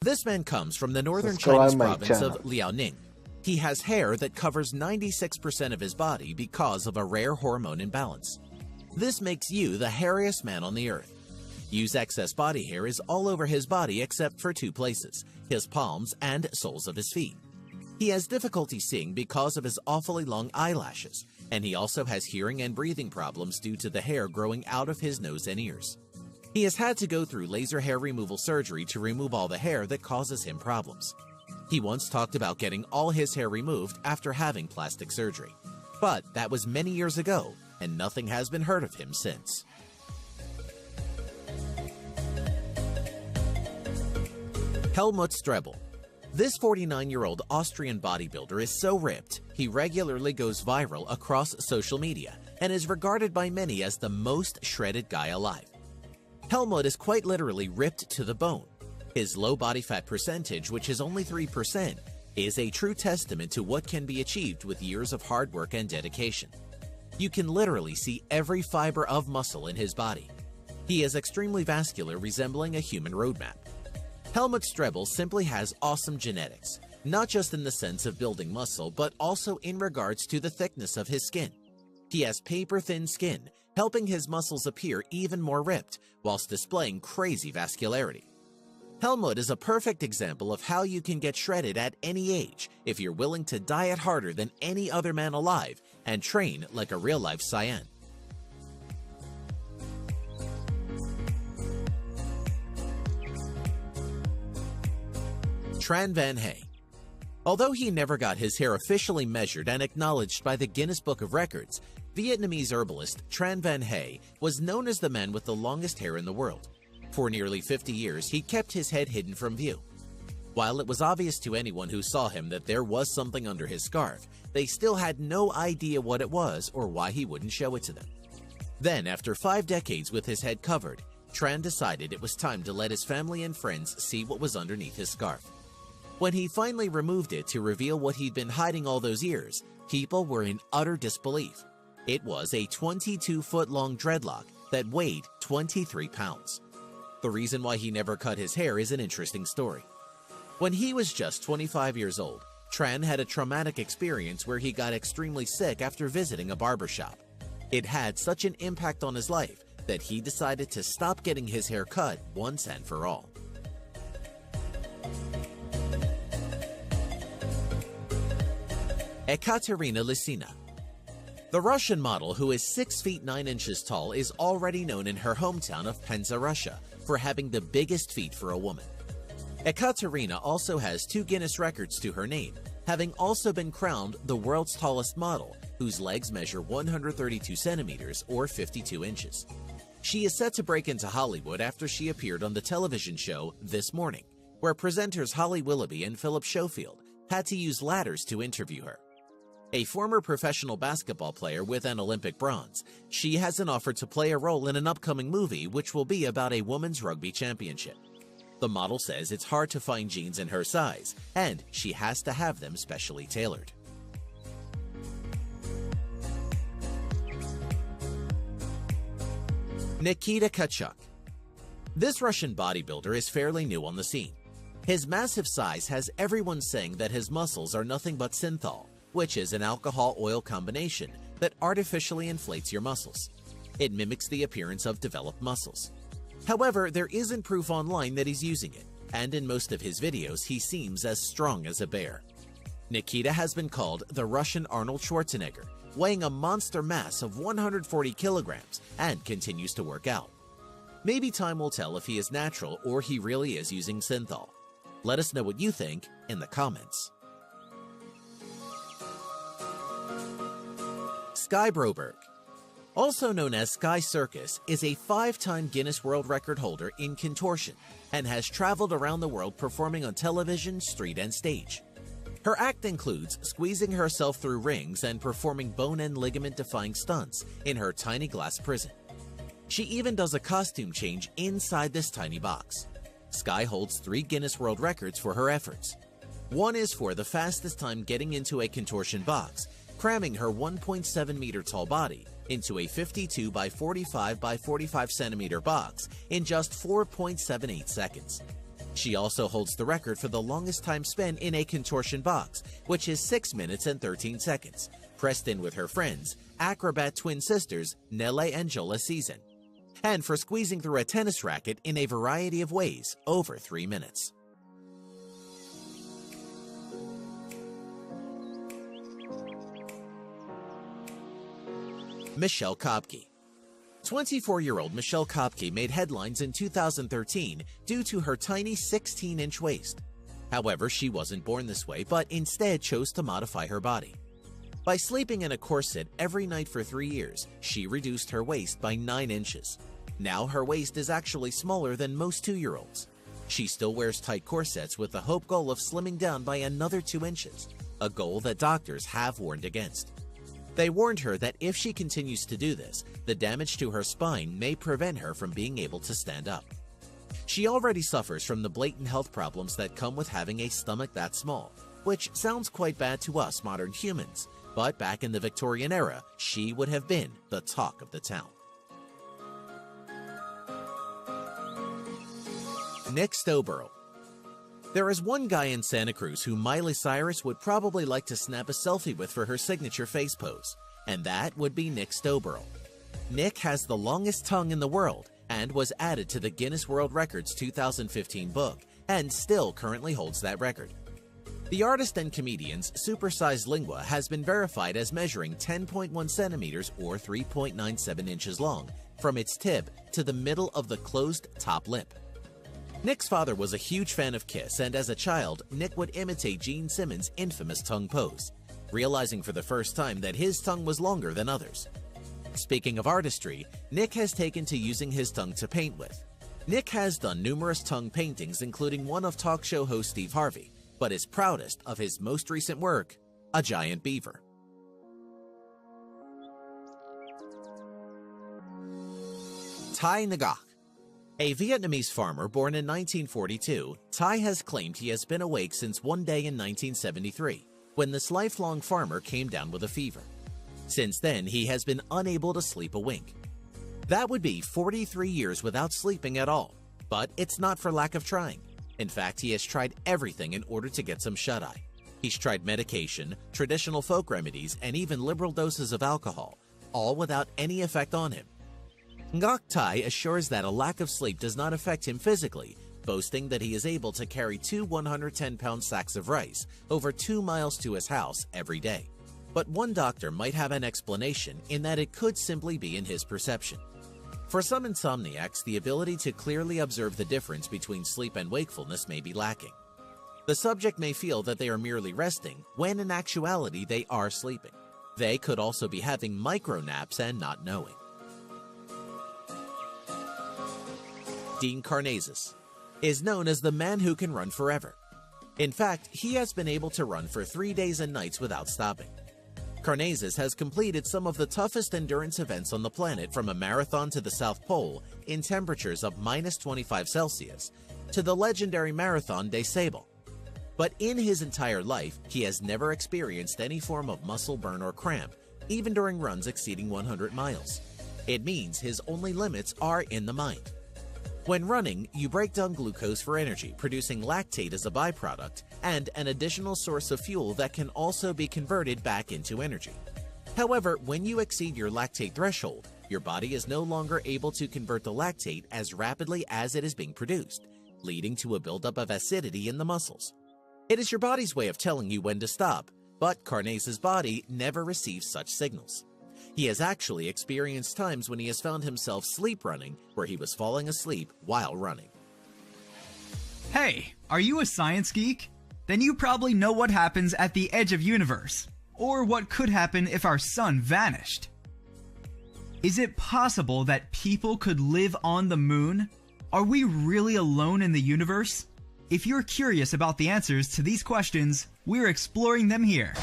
This man comes from the northern Chinese province of Liaoning. He has hair that covers 96% of his body because of a rare hormone imbalance. This makes Yu the hairiest man on the earth. Yu's excess body hair is all over his body except for two places, his palms and soles of his feet. He has difficulty seeing because of his awfully long eyelashes, and he also has hearing and breathing problems due to the hair growing out of his nose and ears. He has had to go through laser hair removal surgery to remove all the hair that causes him problems. He once talked about getting all his hair removed after having plastic surgery. But that was many years ago, and nothing has been heard of him since. Helmut Strebel. This 49-year-old Austrian bodybuilder is so ripped, he regularly goes viral across social media and is regarded by many as the most shredded guy alive. Helmut is quite literally ripped to the bone. His low body fat percentage, which is only 3%, is a true testament to what can be achieved with years of hard work and dedication. You can literally see every fiber of muscle in his body. He is extremely vascular, resembling a human roadmap. Helmut Strebel simply has awesome genetics, not just in the sense of building muscle, but also in regards to the thickness of his skin. He has paper-thin skin, helping his muscles appear even more ripped, whilst displaying crazy vascularity. Helmut is a perfect example of how you can get shredded at any age if you're willing to diet harder than any other man alive and train like a real-life Saiyan. Tran Van Hey. Although he never got his hair officially measured and acknowledged by the Guinness Book of Records, Vietnamese herbalist Tran Van Hey was known as the man with the longest hair in the world. For nearly 50 years, he kept his head hidden from view. While it was obvious to anyone who saw him that there was something under his scarf, they still had no idea what it was or why he wouldn't show it to them. Then, after 5 decades with his head covered, Tran decided it was time to let his family and friends see what was underneath his scarf. When he finally removed it to reveal what he'd been hiding all those years, people were in utter disbelief. It was a 22-foot-long dreadlock that weighed 23 pounds. The reason why he never cut his hair is an interesting story. When he was just 25 years old, Tran had a traumatic experience where he got extremely sick after visiting a barbershop. It had such an impact on his life that he decided to stop getting his hair cut once and for all. Ekaterina Lysina. The Russian model, who is 6 feet 9 inches tall, is already known in her hometown of Penza, Russia, for having the biggest feet for a woman. Ekaterina also has 2 Guinness records to her name, having also been crowned the world's tallest model, whose legs measure 132 centimeters or 52 inches. She is set to break into Hollywood after she appeared on the television show This Morning, where presenters Holly Willoughby and Philip Schofield had to use ladders to interview her. A former professional basketball player with an Olympic bronze, she has an offer to play a role in an upcoming movie which will be about a women's rugby championship. The model says it's hard to find jeans in her size, and she has to have them specially tailored. Nikita Kachuk. This Russian bodybuilder is fairly new on the scene. His massive size has everyone saying that his muscles are nothing but synthol, which is an alcohol-oil combination that artificially inflates your muscles. It mimics the appearance of developed muscles. However, there isn't proof online that he's using it, and in most of his videos he seems as strong as a bear. Nikita has been called the Russian Arnold Schwarzenegger, weighing a monster mass of 140 kilograms and continues to work out. Maybe time will tell if he is natural or he really is using synthol. Let us know what you think in the comments. Sky Broberg, also known as Sky Circus, is a 5-time Guinness World Record holder in contortion and has traveled around the world performing on television, street, and stage. Her act includes squeezing herself through rings and performing bone and ligament-defying stunts in her tiny glass prison. She even does a costume change inside this tiny box. Sky holds 3 Guinness World Records for her efforts. One is for the fastest time getting into a contortion box, cramming her 1.7-meter tall body into a 52 by 45 by 45 centimeter box in just 4.78 seconds. She also holds the record for the longest time spent in a contortion box, which is 6 minutes and 13 seconds, pressed in with her friends, acrobat twin sisters Nelle and Jola Season, and for squeezing through a tennis racket in a variety of ways over 3 minutes. Michelle Kopke. 24-year-old Michelle Kopke made headlines in 2013 due to her tiny 16-inch waist. However, she wasn't born this way, but instead chose to modify her body. By sleeping in a corset every night for 3 years, she reduced her waist by 9 inches. Now her waist is actually smaller than most 2-year-olds. She still wears tight corsets with the hope goal of slimming down by another 2 inches, a goal that doctors have warned against. They warned her that if she continues to do this, the damage to her spine may prevent her from being able to stand up. She already suffers from the blatant health problems that come with having a stomach that small, which sounds quite bad to us modern humans, but back in the Victorian era, she would have been the talk of the town. Nick Stowborough. There is one guy in Santa Cruz who Miley Cyrus would probably like to snap a selfie with for her signature face pose, and that would be Nick Stowborough. Nick has the longest tongue in the world and was added to the Guinness World Records 2015 book and still currently holds that record. The artist and comedian's supersized lingua has been verified as measuring 10.1 centimeters or 3.97 inches long from its tip to the middle of the closed top lip. Nick's father was a huge fan of Kiss, and as a child, Nick would imitate Gene Simmons' infamous tongue pose, realizing for the first time that his tongue was longer than others. Speaking of artistry, Nick has taken to using his tongue to paint with. Nick has done numerous tongue paintings, including one of talk show host Steve Harvey, but is proudest of his most recent work, a giant beaver. Thai Ngọc. A Vietnamese farmer born in 1942, Thai has claimed he has been awake since one day in 1973, when this lifelong farmer came down with a fever. Since then, he has been unable to sleep a wink. That would be 43 years without sleeping at all, but it's not for lack of trying. In fact, he has tried everything in order to get some shut-eye. He's tried medication, traditional folk remedies, and even liberal doses of alcohol, all without any effect on him. Ngoc Thai assures that a lack of sleep does not affect him physically, boasting that he is able to carry 2 110-pound sacks of rice over 2 miles to his house every day. But one doctor might have an explanation in that it could simply be in his perception. For some insomniacs, the ability to clearly observe the difference between sleep and wakefulness may be lacking. The subject may feel that they are merely resting, when in actuality they are sleeping. They could also be having micro-naps and not knowing. Dean Karnazes is known as the man who can run forever. In fact, he has been able to run for 3 days and nights without stopping. Karnazes has completed some of the toughest endurance events on the planet, from a marathon to the South Pole in temperatures of -25 Celsius to the legendary Marathon des Sables. But in his entire life, he has never experienced any form of muscle burn or cramp, even during runs exceeding 100 miles. It means his only limits are in the mind. When running, you break down glucose for energy, producing lactate as a byproduct and an additional source of fuel that can also be converted back into energy. However, when you exceed your lactate threshold, your body is no longer able to convert the lactate as rapidly as it is being produced, leading to a buildup of acidity in the muscles. It is your body's way of telling you when to stop, but Karnazes' body never receives such signals. He has actually experienced times when he has found himself sleep running, where he was falling asleep while running. Hey, are you a science geek? Then you probably know what happens at the edge of universe, or what could happen if our sun vanished. Is it possible that people could live on the moon? Are we really alone in the universe? If you're curious about the answers to these questions, we're exploring them here.